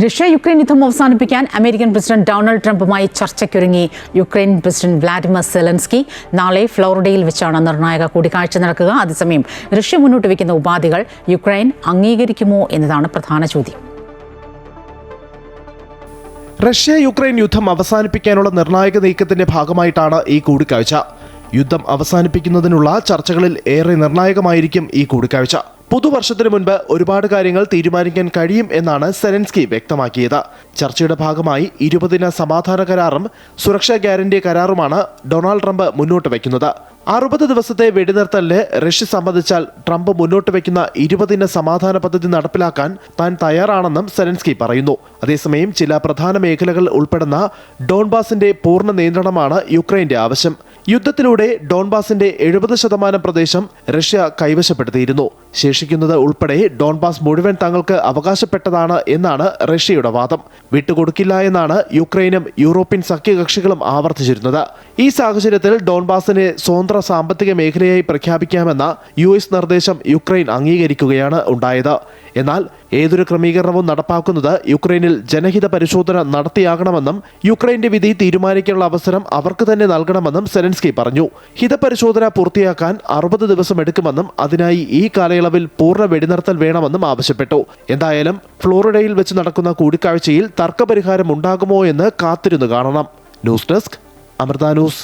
Russia Ukraine യുദ്ധം അവസാനിപ്പിക്കാൻ American president Donald ട്രംപുമായി ചർച്ചയ്ക്കൊരുങ്ങി യുക്രൈൻ പ്രസിഡന്റ് വ്ളാഡിമിർ സെലൻസ്കി. നാളെ ഫ്ലോറിഡയിൽ വെച്ചാണ് നിർണായക കൂടിക്കാഴ്ച നടക്കുക. അതേസമയം റഷ്യ മുന്നോട്ട് വയ്ക്കുന്ന ഉപാധികൾ യുക്രൈൻ അംഗീകരിക്കുമോ എന്നതാണ് പ്രധാന ചോദ്യം. റഷ്യ യുക്രൈൻ യുദ്ധം അവസാനിപ്പിക്കാനുള്ള നിർണായക നീക്കത്തിന്റെ ഭാഗമായിട്ടാണ് ഈ കൂടിക്കാഴ്ച. യുദ്ധം അവസാനിപ്പിക്കുന്നതിനുള്ള ചർച്ചകളിൽ ഏറെ നിർണായകമായിരിക്കും ഈ കൂടിക്കാഴ്ച. പുതുവർഷത്തിന് മുൻപ് ഒരുപാട് കാര്യങ്ങൾ തീരുമാനിക്കാൻ കഴിയും എന്നാണ് സെലൻസ്കി വ്യക്തമാക്കിയത്. ചർച്ചയുടെ ഭാഗമായി 20 ദിന സമാധാന കരാറും സുരക്ഷാ ഗ്യാരണ്ടി കരാറുമാണ് ഡൊണാൾഡ് ട്രംപ് മുന്നോട്ട് വയ്ക്കുന്നത്. 60 ദിവസത്തെ വെടിനിർത്തലിന് റഷ്യ സമ്മതിച്ചാൽ ട്രംപ് മുന്നോട്ട് വയ്ക്കുന്ന 20 ദിന സമാധാന പദ്ധതി നടപ്പിലാക്കാൻ താൻ തയ്യാറാണെന്നും സെലൻസ്കി പറയുന്നു. അതേസമയം ചില പ്രധാന മേഖലകൾ ഉൾപ്പെടുന്ന ഡോൺബാസിന്റെ പൂർണ്ണ നിയന്ത്രണമാണ് യുക്രൈന്റെ ആവശ്യം. യുദ്ധത്തിലൂടെ ഡോൺബാസിന്റെ 70% പ്രദേശം റഷ്യ കൈവശപ്പെടുത്തിയിരുന്നു. ശേഷിക്കുന്നത് ഉൾപ്പെടെ ഡോൺബാസ് മുഴുവൻ തങ്ങൾക്ക് അവകാശപ്പെട്ടതാണ് എന്നാണ് റഷ്യയുടെ വാദം. വിട്ടുകൊടുക്കില്ല എന്നാണ് യുക്രൈനും യൂറോപ്യൻ സഖ്യകക്ഷികളും ആവർത്തിച്ചിരുന്നത്. ഈ സാഹചര്യത്തിൽ ഡോൺബാസിനെ സ്വതന്ത്ര സാമ്പത്തിക മേഖലയായി പ്രഖ്യാപിക്കാമെന്ന US നിർദ്ദേശം യുക്രൈൻ അംഗീകരിക്കുകയാണ് ഉണ്ടായത്. എന്നാൽ ഏതൊരു ക്രമീകരണവും നടപ്പാക്കുന്നത് യുക്രൈനിൽ ജനഹിത പരിശോധന നടത്തിയാകണമെന്നും യുക്രൈന്റെ വിധി തീരുമാനിക്കാനുള്ള അവസരം അവർക്ക് തന്നെ നൽകണമെന്നും സെലൻസ്കി പറഞ്ഞു. ഹിതപരിശോധന പൂർത്തിയാക്കാൻ 60 ദിവസം എടുക്കുമെന്നും അതിനായി ഈ കാലയളവിൽ പൂർണ്ണ വെടിനിർത്തൽ വേണമെന്നും ആവശ്യപ്പെട്ടു. എന്തായാലും ഫ്ലോറിഡയിൽ വെച്ച് നടക്കുന്ന കൂടിക്കാഴ്ചയിൽ തർക്കപരിഹാരം ഉണ്ടാകുമോ എന്ന് കാത്തിരുന്നു കാണണം. News desk Amrita news.